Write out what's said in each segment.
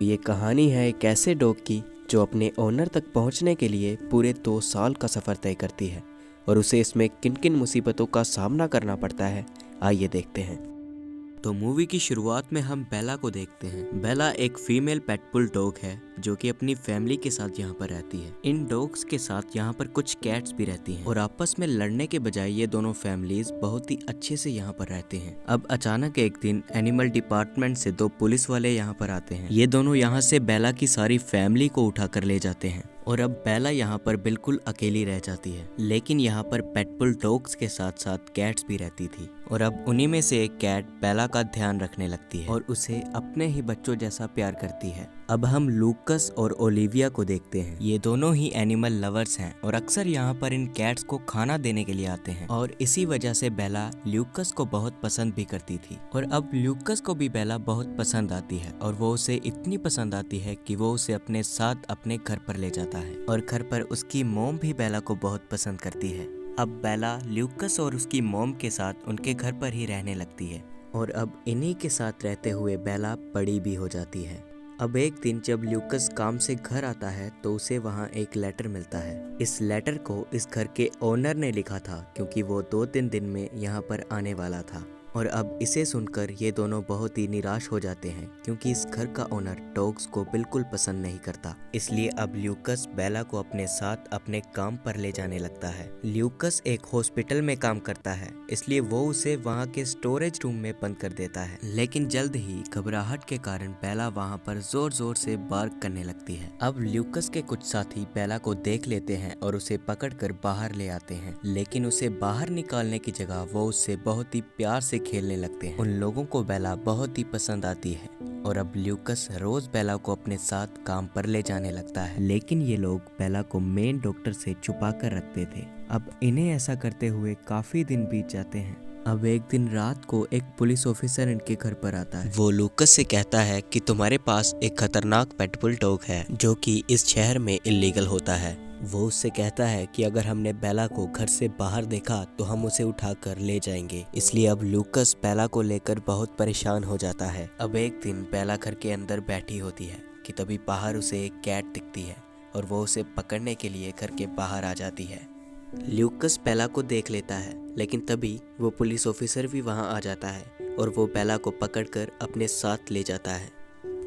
ये कहानी है एक ऐसे डॉग की जो अपने ओनर तक पहुंचने के लिए पूरे 2 साल का सफ़र तय करती है और उसे इसमें किन किन मुसीबतों का सामना करना पड़ता है, आइए देखते हैं। तो मूवी की शुरुआत में हम बेला को देखते हैं। बेला एक फीमेल पेटबुल डॉग है जो कि अपनी फैमिली के साथ यहाँ पर रहती है। इन डॉग्स के साथ यहाँ पर कुछ कैट्स भी रहती हैं और आपस में लड़ने के बजाय ये दोनों फैमिलीज बहुत ही अच्छे से यहाँ पर रहते हैं। अब अचानक एक दिन एनिमल डिपार्टमेंट से 2 पुलिस वाले यहाँ पर आते हैं। ये दोनों यहाँ से बेला की सारी फैमिली को उठा कर ले जाते हैं और अब बेला यहाँ पर बिल्कुल अकेली रह जाती है। लेकिन यहाँ पर पेटबुल डॉग्स के साथ साथ कैट्स भी रहती थी और अब उन्हीं में से एक कैट बेला का ध्यान रखने लगती है और उसे अपने ही बच्चों जैसा प्यार करती है। अब हम लूकस और ओलिविया को देखते हैं। ये दोनों ही एनिमल लवर्स हैं और अक्सर यहाँ पर इन कैट्स को खाना देने के लिए आते हैं और इसी वजह से बेला लूकस को बहुत पसंद भी करती थी और अब लूकस को भी बेला बहुत पसंद आती है और वो उसे इतनी पसंद आती है कि वो उसे अपने साथ अपने घर पर ले जाता है और घर पर उसकी मॉम भी बेला को बहुत पसंद करती है। अब बेला लूकस और उसकी मॉम के साथ उनके घर पर ही रहने लगती है और अब इन्हीं के साथ रहते हुए बेला बड़ी भी हो जाती है। अब एक दिन जब लूकस काम से घर आता है तो उसे वहाँ एक लेटर मिलता है। इस लेटर को इस घर के ओनर ने लिखा था क्योंकि वो 2-3 दिन में यहाँ पर आने वाला था और अब इसे सुनकर ये दोनों बहुत ही निराश हो जाते हैं क्योंकि इस घर का ओनर डॉग्स को बिल्कुल पसंद नहीं करता। इसलिए अब लूकस बेला को अपने साथ अपने काम पर ले जाने लगता है। लूकस एक हॉस्पिटल में काम करता है इसलिए वो उसे वहाँ के स्टोरेज रूम में बंद कर देता है। लेकिन जल्द ही घबराहट के कारण बेला वहाँ पर जोर जोर से बार्क करने लगती है। अब लूकस के कुछ साथी बेला को देख लेते हैं और उसे पकड़कर बाहर ले आते हैं, लेकिन उसे बाहर निकालने की जगह वो उससे बहुत ही प्यार से खेलने लगते हैं। उन लोगों को बेला बहुत ही पसंद आती है और अब लूकस रोज बेला को अपने साथ काम पर ले जाने लगता है। लेकिन ये लोग बेला को मेन डॉक्टर से छुपा कर रखते थे। अब इन्हें ऐसा करते हुए काफी दिन बीत जाते हैं। अब एक दिन रात को एक पुलिस ऑफिसर इनके घर पर आता है। वो लूकस से कहता है कि तुम्हारे पास एक खतरनाक पेटबुल डॉग है जो कि इस शहर में इलीगल होता है। वो उससे कहता है कि अगर हमने बेला को घर से बाहर देखा तो हम उसे उठाकर ले जाएंगे। इसलिए अब लूकस बेला को लेकर बहुत परेशान हो जाता है। अब एक दिन बेला घर के अंदर बैठी होती है कि तभी बाहर उसे एक कैट दिखती है और वो उसे पकड़ने के लिए घर के बाहर आ जाती है। लूकस बेला को देख लेता है लेकिन तभी वो पुलिस ऑफिसर भी वहाँ आ जाता है और वो बेला को पकड़कर अपने साथ ले जाता है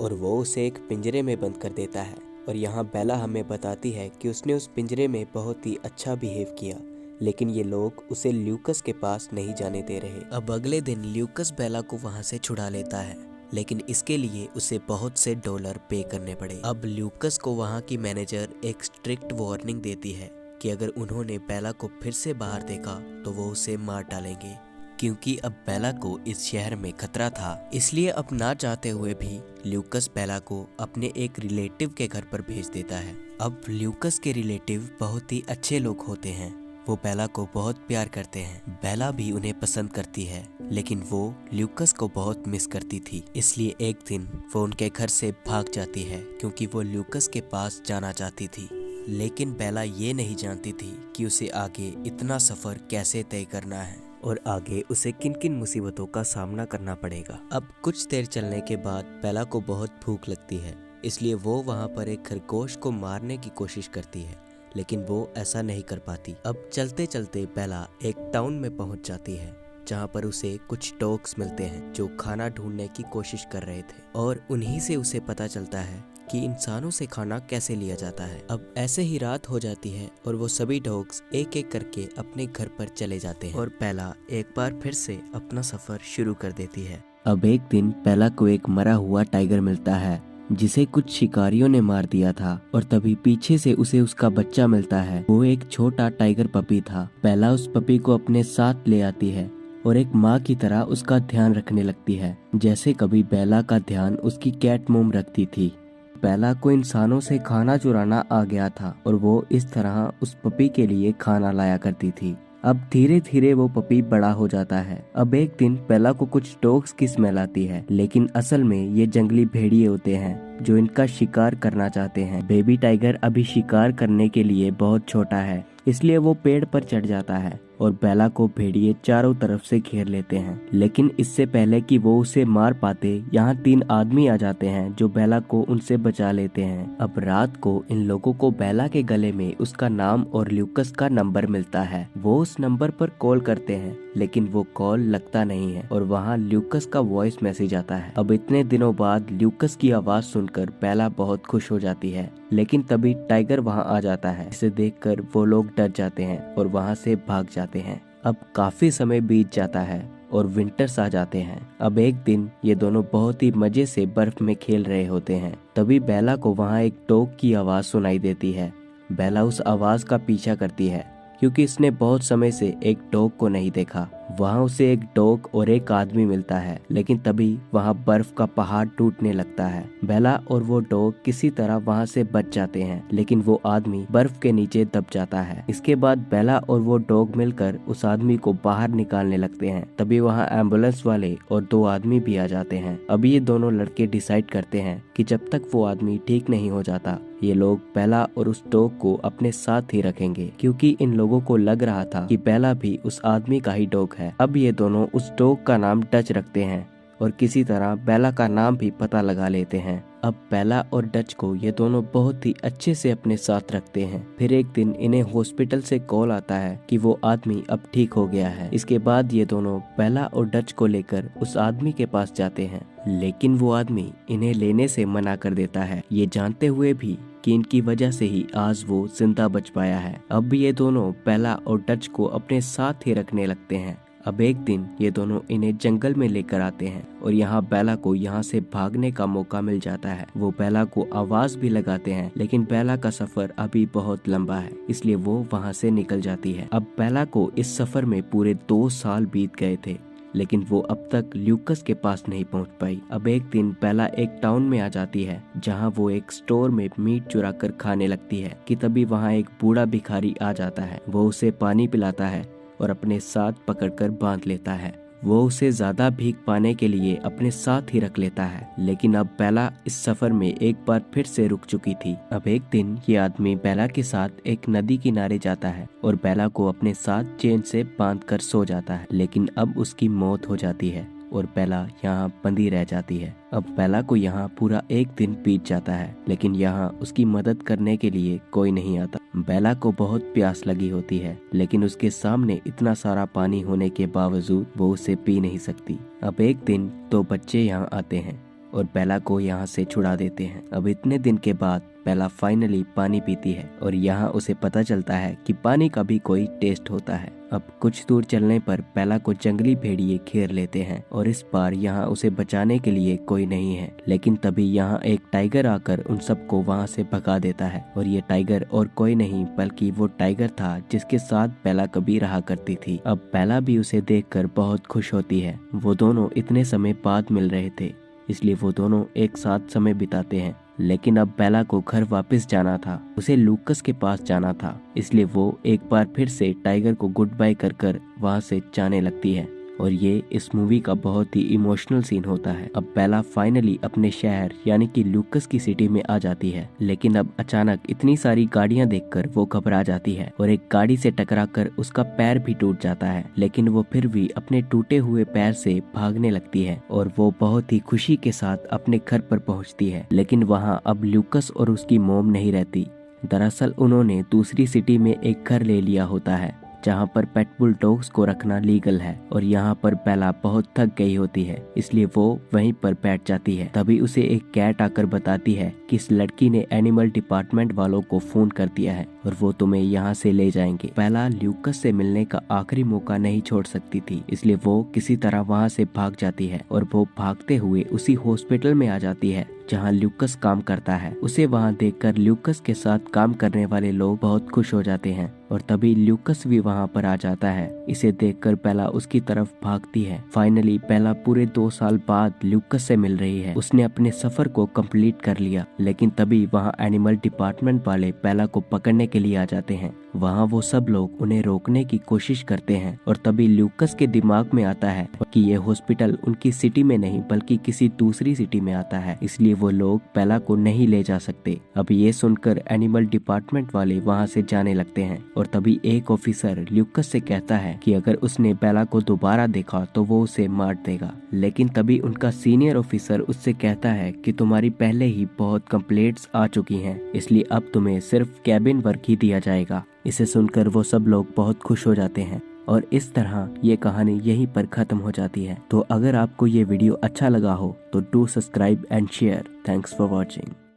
और वो उसे एक पिंजरे में बंद कर देता है। और यहाँ बेला हमें बताती है कि उसने उस पिंजरे में बहुत ही अच्छा बिहेव किया, लेकिन ये लोग उसे लूकस के पास नहीं जाने दे रहे। अब अगले दिन लूकस बेला को वहाँ से छुड़ा लेता है, लेकिन इसके लिए उसे बहुत से डॉलर पे करने पड़े। अब लूकस को वहाँ की मैनेजर एक स्ट्रिक्ट वार्निंग देती है कि अगर उन्होंने बेला को फिर से बाहर देखा तो वो उसे मार डालेंगे, क्योंकि अब बेला को इस शहर में खतरा था। इसलिए अब ना चाहते हुए भी लूकस बेला को अपने एक रिलेटिव के घर पर भेज देता है। अब लूकस के रिलेटिव बहुत ही अच्छे लोग होते हैं, वो बेला को बहुत प्यार करते हैं। बेला भी उन्हें पसंद करती है, लेकिन वो लूकस को बहुत मिस करती थी। इसलिए एक दिन वो उनके घर से भाग जाती है क्योंकि वो लूकस के पास जाना चाहती थी। लेकिन बेला ये नहीं जानती थी कि उसे आगे इतना सफर कैसे तय करना है और आगे उसे किन किन मुसीबतों का सामना करना पड़ेगा। अब कुछ देर चलने के बाद बेला को बहुत भूख लगती है, इसलिए वो वहाँ पर एक खरगोश को मारने की कोशिश करती है, लेकिन वो ऐसा नहीं कर पाती। अब चलते चलते बेला एक टाउन में पहुँच जाती है जहाँ पर उसे कुछ डॉग्स मिलते हैं जो खाना ढूंढने की कोशिश कर रहे थे और उन्हीं से उसे पता चलता है कि इंसानों से खाना कैसे लिया जाता है। अब ऐसे ही रात हो जाती है और वो सभी डॉग्स एक एक करके अपने घर पर चले जाते हैं और बेला एक बार फिर से अपना सफर शुरू कर देती है। अब एक दिन बेला को एक मरा हुआ टाइगर मिलता है जिसे कुछ शिकारियों ने मार दिया था और तभी पीछे से उसे उसका बच्चा मिलता है। वो एक छोटा टाइगर पपी था। बेला उस पपी को अपने साथ ले आती है और एक माँ की तरह उसका ध्यान रखने लगती है, जैसे कभी बेला का ध्यान उसकी कैट मोम रखती थी। बेला को इंसानों से खाना चुराना आ गया था और वो इस तरह उस पपी के लिए खाना लाया करती थी। अब धीरे धीरे वो पपी बड़ा हो जाता है। अब एक दिन बेला को कुछ डॉग्स की स्मेल आती है, लेकिन असल में ये जंगली भेड़िए होते हैं जो इनका शिकार करना चाहते हैं। बेबी टाइगर अभी शिकार करने के लिए बहुत छोटा है, इसलिए वो पेड़ पर चढ़ जाता है और बेला को भेड़िए चारों तरफ से घेर लेते हैं। लेकिन इससे पहले कि वो उसे मार पाते, यहाँ 3 आदमी आ जाते हैं जो बेला को उनसे बचा लेते हैं। अब रात को इन लोगों को बेला के गले में उसका नाम और ल्यूकस का नंबर मिलता है। वो उस नंबर पर कॉल करते हैं, लेकिन वो कॉल लगता नहीं है और वहाँ ल्यूकस का वॉइस मैसेज आता है। अब इतने दिनों बाद ल्यूकस की आवाज सुनकर बेला बहुत खुश हो जाती है, लेकिन तभी टाइगर वहाँ आ जाता है। इसे देखकर वो लोग डर जाते हैं और वहाँ से भाग जाते हैं। अब काफी समय बीत जाता है और विंटर्स आ जाते हैं। अब एक दिन ये दोनों बहुत ही मजे से बर्फ में खेल रहे होते हैं। तभी बेला को वहाँ एक डॉग की आवाज सुनाई देती है। बेला उस आवाज का पीछा करती है क्योंकि इसने बहुत समय से एक डॉग को नहीं देखा। वहाँ उसे एक डॉग और एक आदमी मिलता है, लेकिन तभी वहाँ बर्फ का पहाड़ टूटने लगता है। बेला और वो डॉग किसी तरह वहाँ से बच जाते हैं, लेकिन वो आदमी बर्फ के नीचे दब जाता है। इसके बाद बेला और वो डॉग मिलकर उस आदमी को बाहर निकालने लगते हैं। तभी वहाँ एम्बुलेंस वाले और 2 आदमी भी आ जाते हैं। अभी ये दोनों लड़के डिसाइड करते हैं कि जब तक वो आदमी ठीक नहीं हो जाता, ये लोग बेला और उस डॉग को अपने साथ ही रखेंगे, क्योंकि इन लोगों को लग रहा था कि बेला भी उस आदमी का ही डॉग है। अब ये दोनों उस डॉग का नाम डच रखते हैं और किसी तरह बेला का नाम भी पता लगा लेते हैं। अब बेला और डच को ये दोनों बहुत ही अच्छे से अपने साथ रखते हैं। फिर एक दिन इन्हें हॉस्पिटल से कॉल आता है कि वो आदमी अब ठीक हो गया है। इसके बाद ये दोनों बेला और डच को लेकर उस आदमी के पास जाते हैं, लेकिन वो आदमी इन्हें लेने से मना कर देता है, ये जानते हुए भी कि इनकी वजह से ही आज वो जिंदा बच पाया है। अब ये दोनों बेला और डच को अपने साथ ही रखने लगते हैं। अब एक दिन ये दोनों इन्हें जंगल में लेकर आते हैं और यहाँ बेला को यहाँ से भागने का मौका मिल जाता है। वो बेला को आवाज भी लगाते हैं, लेकिन बेला का सफर अभी बहुत लंबा है, इसलिए वो वहाँ से निकल जाती है। अब बेला को इस सफर में पूरे 2 साल बीत गए थे, लेकिन वो अब तक ल्यूकस के पास नहीं पहुंच पाई। अब एक दिन बेला एक टाउन में आ जाती है, जहां वो एक स्टोर में मीट चुरा कर खाने लगती है कि तभी वहां एक बूढ़ा भिखारी आ जाता है। वो उसे पानी पिलाता है और अपने साथ पकड़कर बांध लेता है। वो उसे ज्यादा भीख पाने के लिए अपने साथ ही रख लेता है, लेकिन अब बेला इस सफर में एक बार फिर से रुक चुकी थी। अब एक दिन ये आदमी बेला के साथ एक नदी किनारे जाता है और बेला को अपने साथ चेन से बांधकर सो जाता है, लेकिन अब उसकी मौत हो जाती है और बेला यहाँ बंदी रह जाती है। अब बेला को यहाँ पूरा एक दिन बीत जाता है, लेकिन यहाँ उसकी मदद करने के लिए कोई नहीं आता। बेला को बहुत प्यास लगी होती है, लेकिन उसके सामने इतना सारा पानी होने के बावजूद वो उसे पी नहीं सकती। अब एक दिन 2 बच्चे यहाँ आते हैं और बेला को यहाँ से छुड़ा देते हैं। अब इतने दिन के बाद बेला फाइनली पानी पीती है और यहाँ उसे पता चलता है कि पानी का भी कोई टेस्ट होता है। अब कुछ दूर चलने पर बेला को जंगली भेड़िए घेर लेते हैं और इस बार यहाँ उसे बचाने के लिए कोई नहीं है, लेकिन तभी यहाँ एक टाइगर आकर उन सबको वहाँ से भगा देता है। और ये टाइगर और कोई नहीं बल्कि वो टाइगर था जिसके साथ बेला कभी रहा करती थी। अब बेला भी उसे देखकर बहुत खुश होती है। वो दोनों इतने समय बाद मिल रहे थे, इसलिए वो दोनों एक साथ समय बिताते हैं। लेकिन अब बेला को घर वापस जाना था, उसे लूकस के पास जाना था, इसलिए वो एक बार फिर से टाइगर को गुड बाय कर कर वहाँ से जाने लगती है। और ये इस मूवी का बहुत ही इमोशनल सीन होता है। अब बेला फाइनली अपने शहर यानी कि लूकस की सिटी में आ जाती है, लेकिन अब अचानक इतनी सारी गाड़ियां देखकर वो घबरा जाती है और एक गाड़ी से टकराकर उसका पैर भी टूट जाता है। लेकिन वो फिर भी अपने टूटे हुए पैर से भागने लगती है और वो बहुत ही खुशी के साथ अपने घर पर पहुंचती है। लेकिन वहाँ अब लूकस और उसकी मॉम नहीं रहती। दरअसल उन्होंने दूसरी सिटी में एक घर ले लिया होता है जहाँ पर पेट बुल डॉग्स को रखना लीगल है। और यहाँ पर बेला बहुत थक गई होती है, इसलिए वो वहीं पर बैठ जाती है। तभी उसे एक कैट आकर बताती है कि इस लड़की ने एनिमल डिपार्टमेंट वालों को फोन कर दिया है और वो तुम्हें यहाँ से ले जाएंगे। बेला ल्यूकस से मिलने का आखिरी मौका नहीं छोड़ सकती थी, इसलिए वो किसी तरह वहाँ से भाग जाती है और वो भागते हुए उसी हॉस्पिटल में आ जाती है जहाँ ल्यूकस काम करता है। उसे वहाँ देखकर ल्यूकस के साथ काम करने वाले लोग बहुत खुश हो जाते हैं और तभी ल्यूकस भी वहाँ पर आ जाता है। इसे देखकर बेला उसकी तरफ भागती है। फाइनली बेला पूरे 2 साल बाद ल्यूकस से मिल रही है। उसने अपने सफर को कंप्लीट कर लिया, लेकिन तभी वहाँ एनिमल डिपार्टमेंट वाले बेला को पकड़ने के लिए आ जाते हैं। वहाँ वो सब लोग उन्हें रोकने की कोशिश करते हैं और तभी ल्यूकस के दिमाग में आता है कि ये हॉस्पिटल उनकी सिटी में नहीं बल्कि किसी दूसरी सिटी में आता है, इसलिए वो लोग बेला को नहीं ले जा सकते। अब ये सुनकर एनिमल डिपार्टमेंट वाले वहाँ से जाने लगते हैं और तभी एक ऑफिसर ल्यूकस से कहता है कि अगर उसने बेला को दोबारा देखा तो वो उसे मार देगा। लेकिन तभी उनका सीनियर ऑफिसर उससे कहता है कि तुम्हारी पहले ही बहुत कंप्लेंट्स आ चुकी हैं, इसलिए अब तुम्हें सिर्फ कैबिन वर्क ही दिया जाएगा। इसे सुनकर वो सब लोग बहुत खुश हो जाते हैं और इस तरह ये कहानी यहीं पर खत्म हो जाती है। तो अगर आपको ये वीडियो अच्छा लगा हो तो do subscribe and share. Thanks for watching.